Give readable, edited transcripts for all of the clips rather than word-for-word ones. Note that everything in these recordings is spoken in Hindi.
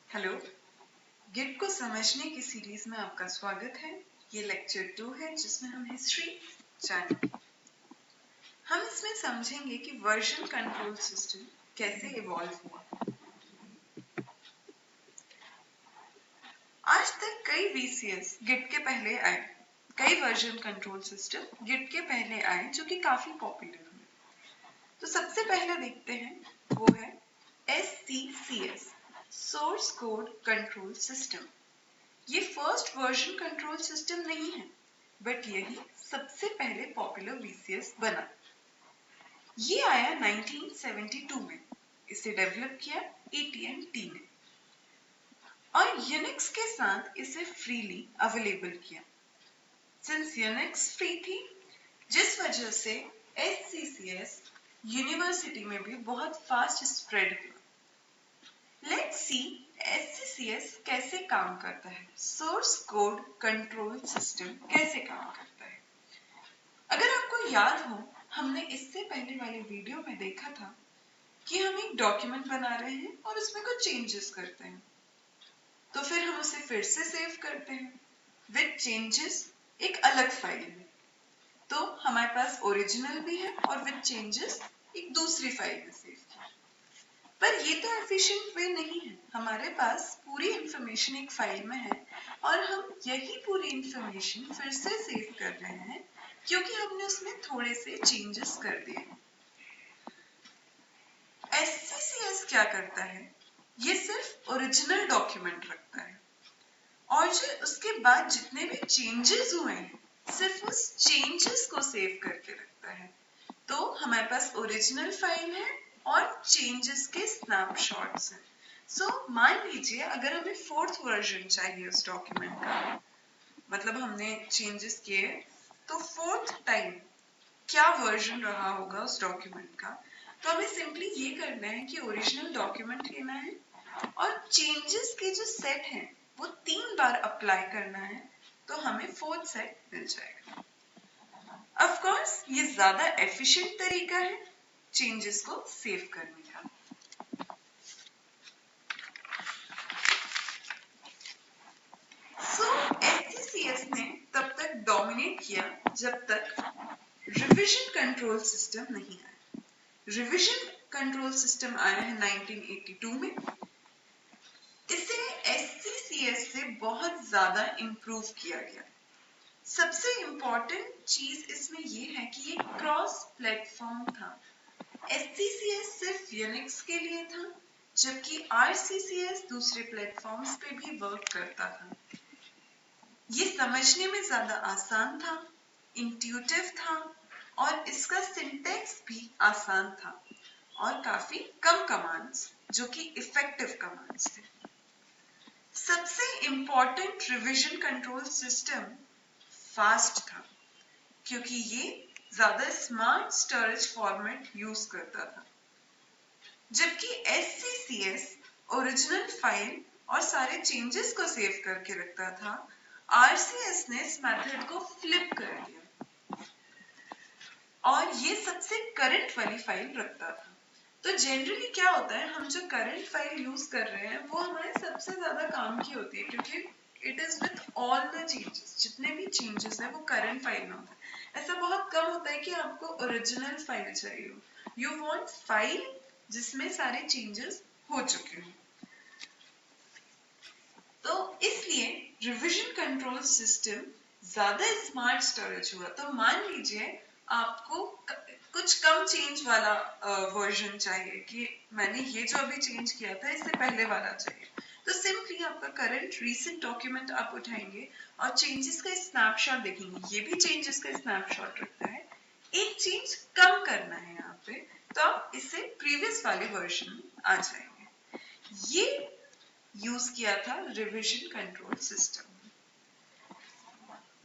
हेलो, गिट को समझने की सीरीज में आपका स्वागत है। ये लेक्चर 2 है जिसमें हम हिस्ट्री जानेंगे। हम इसमें समझेंगे कि वर्जन कंट्रोल सिस्टम कैसे इवॉल्व हुआ। आज तक कई वीसीएस गिट के पहले आए, कई वर्जन कंट्रोल सिस्टम गिट के पहले आए जो कि काफी पॉपुलर हुए। तो सबसे पहले देखते हैं, वो है SCCS, source code control system. ये फर्स्ट वर्जन कंट्रोल सिस्टम नहीं है, बट यही सबसे पहले पॉपुलर वीसीएस बना। ये आया 1972 में। इसे डेवलप किया AT&T ने और यूनिक्स के साथ इसे फ्रीली अवेलेबल किया। सिंस यूनिक्स फ्री थी, जिस वजह से SCCS यूनिवर्सिटी में भी बहुत फास्ट स्प्रेड हुआ। लेट्स सी SCCS कैसे काम करता है, सोर्स कोड कंट्रोल सिस्टम कैसे काम करता है। अगर आपको याद हो, हमने इससे पहले वाले वीडियो में देखा था कि हम एक डॉक्यूमेंट बना रहे हैं और उसमें कुछ चेंजेस करते हैं, तो फिर हम उसे फिर से सेव करते हैं विद चेंजेस एक अलग फाइल में। तो हमारे पास ओरिजिनल भी है और विद चेंजेस एक दूसरी फाइल में सेव किया। पर ये तो एफिशिएंट वे नहीं है। हमारे पास पूरी इंफॉर्मेशन एक फाइल में है और हम यही पूरी इंफॉर्मेशन फिर से सेव कर रहे हैं क्योंकि हमने उसमें थोड़े से चेंजेस कर दिए। SCCS क्या करता है, ये सिर्फ ओरिजिनल डॉक्यूमेंट रखता है और जो उसके बाद जितने भी चेंजेस हुए हैं, सिर्फ उस चेंजेस को सेव करके रखता है। तो हमारे पास ओरिजिनल फाइल है और चेंजेस के स्नैपशॉट्स हैं। सो मान लीजिए अगर हमें फोर्थ वर्जन चाहिए उस डॉक्यूमेंट का, मतलब हमने चेंजेस किए, तो फोर्थ टाइम क्या वर्जन रहा होगा उस डॉक्यूमेंट का, तो हमें सिंपली ये करना है कि ओरिजिनल डॉक्यूमेंट लेना है और चेंजेस के जो सेट हैं वो 3 बार अप्लाई करना है, तो हमें फोर्थ सेट मिल जाएगा। ऑफ कोर्स ये ज्यादा एफिशिएंट तरीका है चेंजेस को सेव करने का। SCCS ने तब तक डोमिनेट किया जब तक रिवीजन कंट्रोल सिस्टम नहीं आया। रिवीजन कंट्रोल सिस्टम आया है 1982 में। इसे SCCS से बहुत ज्यादा इंप्रूव किया गया। सबसे इंपॉर्टेंट चीज इसमें ये है कि ये क्रॉस प्लेटफॉर्म था। SCCS सिर्फ यूनिक्स के लिए था, जबकि RCCS दूसरे प्लेटफॉर्म्स पे भी वर्क करता था। ये समझने में ज्यादा आसान था, इंट्यूटिव था और इसका सिंटैक्स भी आसान था और काफी कम कमांड्स जो कि इफेक्टिव कमांड्स थे। सबसे important revision control system fast था क्योंकि ये ज्यादा स्मार्ट स्टोरेज फॉर्मेट यूज करता था, जबकि SCCS ओरिजिनल फाइल और सारे चेंजेस को सेव करके रखता था। RCS ने इस मेथड को फ्लिप कर दिया और ये सबसे करंट वाली फाइल रखता था। तो जनरली क्या होता है, हम जो करंट फाइल यूज कर रहे हैं वो हमारे सबसे ज्यादा काम की होती है क्योंकि it is with all the changes. जितने भी चेंजेस है वो करंट फाइल में होता है। ऐसा बहुत कम होता है कि आपको ओरिजिनल फाइल चाहिए हो। यू वांट फाइल जिसमें सारे चेंजेस हो चुके हों। तो इसलिए रिवीजन कंट्रोल सिस्टम ज्यादा स्मार्ट स्टोरेज हुआ। तो मान लीजिए आपको कुछ कम चेंज वाला वर्जन चाहिए कि मैंने ये जो अभी चेंज किया था इससे पहले वाला चाहिए, तो सिंपली आपका करंट रीसेंट डॉक्यूमेंट आप उठाएंगे और चेंजेस का स्नैपशॉट देखेंगे। ये भी चेंजेस का स्नैपशॉट रखता है, एक चेंज कम करना है यहाँ पे, तो आप इससे प्रीवियस वाले वर्जन में आ जाएंगे। ये यूज किया था revision control system.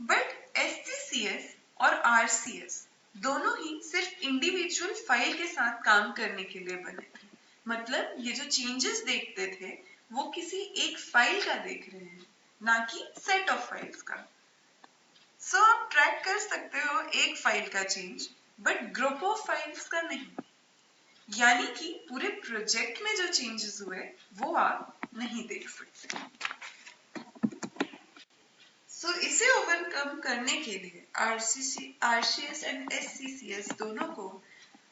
But SCCS और RCS दोनों ही सिर्फ इंडिविजुअल फाइल के साथ काम करने के लिए बने थे। मतलब ये जो चेंजेस देखते थे वो किसी एक फाइल का देख रहे हैं, ना कि सेट ऑफ फाइल्स का। सो आप ट्रैक कर सकते हो एक फाइल का change, but group of files का नहीं। यानी कि पूरे प्रोजेक्ट में जो चेंजेस हुए वो आप नहीं देख सकते। इसे ओवरकम करने के लिए RCS एंड SCCS दोनों को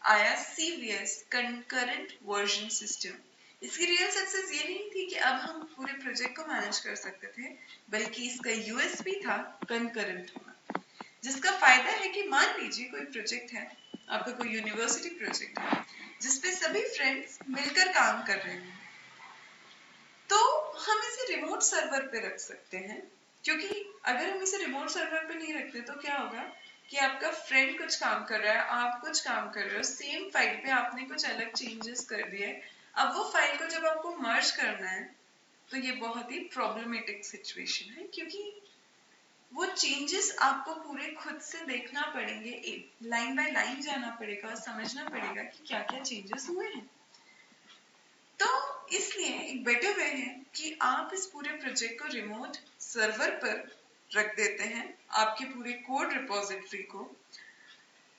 आया CVS कंकरेंट वर्जन सिस्टम। इसकी रियल सक्सेस ये नहीं थी कि अब हम पूरे प्रोजेक्ट को मैनेज कर सकते थे, बल्कि इसका USP था कंकरेंट होना, जिसका फायदा है कि मान लीजिए कोई प्रोजेक्ट है, आपका कोई यूनिवर्सिटी प्रोजेक्ट है जिसपे सभी फ्रेंड्स मिलकर काम कर रहे हैं, तो हम इसे रिमोट सर्वर पे रख सकते हैं। क्योंकि अगर हम इसे रिमोट सर्वर पे नहीं रखते तो क्या होगा कि आपका फ्रेंड कुछ काम कर रहा है, आप कुछ काम कर रहे हो, सेम फाइल पे आपने कुछ अलग चेंजेस कर दिए। अब वो फाइल को जब आपको मर्ज करना है तो ये बहुत ही प्रॉब्लमेटिक सिचुएशन है, क्योंकि वो चेंजेस आपको पूरे खुद से देखना पड़ेंगे, लाइन बाय लाइन जाना पड़ेगा, समझना पड़ेगा कि क्या क्या चेंजेस हुए हैं। तो इसलिए एक बेटर वे है कि आप इस पूरे प्रोजेक्ट को रिमोट सर्वर पर रख देते हैं, आपके पूरे कोड रिपोजिटरी को,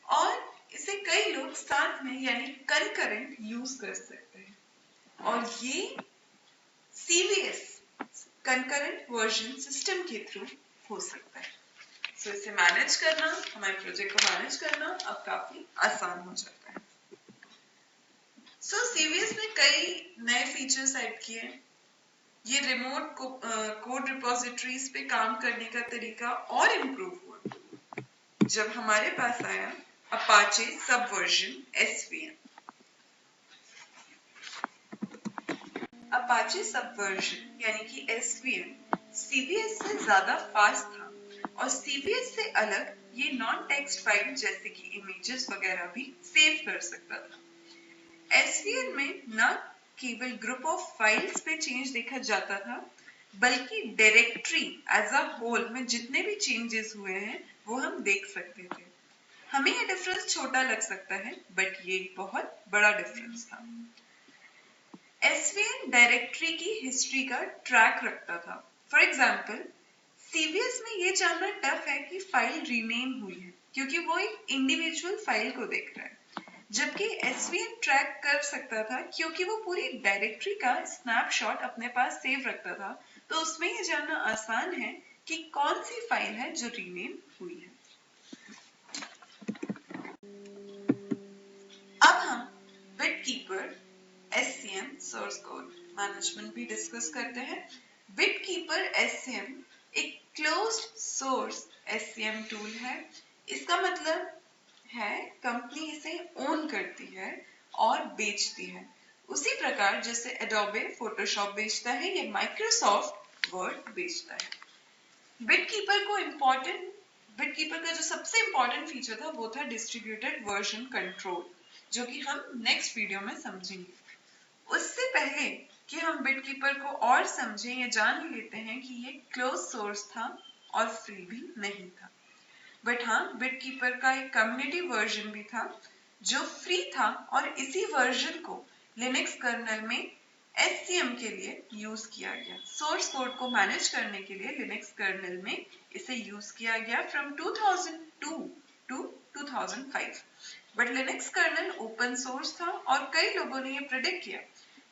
और इसे कई लोग साथ में यानी कंकरेंट यूज कर सकते हैं। और ये CVS कंकरेंट वर्जन सिस्टम के थ्रू हो सकता है। इसे मैनेज करना, हमारे प्रोजेक्ट को मैनेज करना अब काफी आसान हो जाता है। CVS ने कई नए फीचर्स ऐड किए। ये रिमोट कोड रिपोजिटरीज पे काम करने का तरीका और इम्प्रूव हुआ जब हमारे पास आया Apache subversion SVN। Apache subversion यानी कि SVN CVS से ज्यादा फास्ट था, और CVS से अलग ये नॉन टेक्स्ट फाइल जैसे कि इमेजेस वगैरह भी सेव कर सकता था। SVN में न केवल ग्रुप ऑफ फाइल्स पे चेंज देखा जाता था, बल्कि डायरेक्टरी एज अ होल में जितने भी चेंजेस हुए हैं वो हम देख सकते थे। हमें ये डिफरेंस छोटा लग सकता है, बट ये बहुत बड़ा डिफरेंस था। SVN डायरेक्टरी की हिस्ट्री का ट्रैक रखता था। फॉर एग्जाम्पल, CVS में ये जानना टफ है कि फाइल रीनेम हुई है, क्योंकि वो एक इंडिविजुअल फाइल को देख रहा है, जबकि SVN ट्रैक कर सकता था क्योंकि वो पूरी डायरेक्टरी का स्नैपशॉट अपने पास सेव रखता था। तो उसमें ये जानना आसान है कि कौन सी फाइल है जो रीनेम हुई है। अब हम बिटकीपर SCM सोर्स कोड मैनेजमेंट भी डिस्कस करते हैं। बिटकीपर SCM एक क्लोज्ड सोर्स SCM टूल है। इसका मतलब है कंपनी इसे ओन करती है और बेचती है, उसी प्रकार जैसे एडोबे फोटोशॉप बेचता है या माइक्रोसॉफ्ट वर्ड बेचता है। बिटकीपर का जो सबसे इंपॉर्टेंट फीचर था वो था डिस्ट्रीब्यूटेड वर्जन कंट्रोल, जो कि हम नेक्स्ट वीडियो में समझेंगे। उससे पहले कि हम बिटकीपर को और समझें या जान ही लेते हैं कि ये क्लोज सोर्स था और फ्री भी नहीं था। बट हाँ, बिटकीपर का एक कम्युनिटी वर्जन भी था जो फ्री था, और इसी वर्जन को लिनक्स कर्नल में SCM के लिए यूज किया गया। सोर्स कोड को मैनेज करने के लिए लिनक्स कर्नल में इसे यूज किया गया from 2002 to 2005। But Linux kernel open source था, और कई लोगों ने यह प्रेडिक्ट किया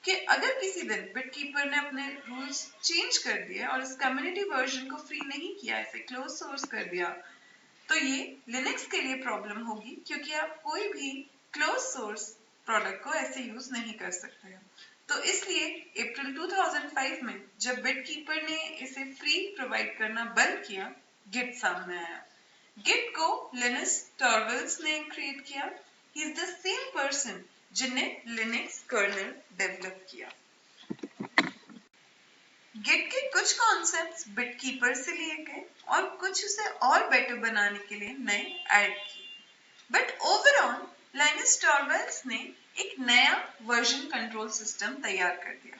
कि अगर किसी दिन बिटकीपर ने अपने रूल्स चेंज कर दिए और इस कम्युनिटी वर्जन को फ्री नहीं किया, इसे क्लोज सोर्स कर दिया, तो ये लिनक्स के लिए प्रॉब्लम होगी, क्योंकि आप कोई भी क्लोज सोर्स प्रोडक्ट को ऐसे यूज नहीं कर सकते हैं। तो इसलिए अप्रैल 2005 में जब बिटकीपर ने इसे फ्री प्रोवाइड करना बंद किया, गिट सामने आया। गिट को लिनस टॉरवल्ड्स ने क्रिएट किया। He is the same person जिन्हें लिनक्स कर्नल डेवलप किया। गिट के कुछ कॉन्सेप्ट्स बिटकीपर से लिए गए और कुछ उसे और बेटर बनाने के लिए नए ऐड किए। बट ओवरऑल लिनस टॉरवल्ड्स ने एक नया वर्जन कंट्रोल सिस्टम तैयार कर दिया।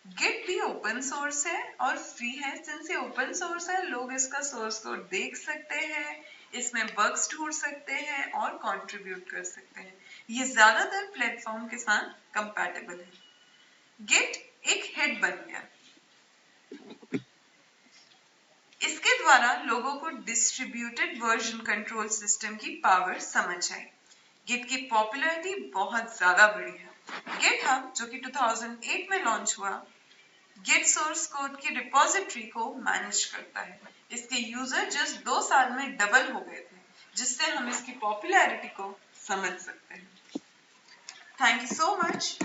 गिट भी ओपन सोर्स है और फ्री है। सिंस ये ओपन सोर्स है, लोग इसका सोर्स कोड देख सकते हैं, इसमें बग्स ढूंढ सकते हैं और कंट्रीब्यूट कर सकते हैं। ये ज्यादातर प्लेटफॉर्म के साथ कंपैटिबल है। गिट एक हिट बन गया। इसके द्वारा लोगों को डिस्ट्रीब्यूटेड वर्जन कंट्रोल सिस्टम की पावर समझ आई। गिट की पॉपुलैरिटी बहुत ज्यादा बढ़ी है। गिटहब जो कि 2008 में लॉन्च हुआ, गिट सोर्स कोड की रिपोजिटरी को मैनेज करता है। इसके यूजर जस्ट 2 साल में डबल हो गए थे, जिससे हम इसकी पॉपुलैरिटी को समझ सकते हैं। Thank you so much.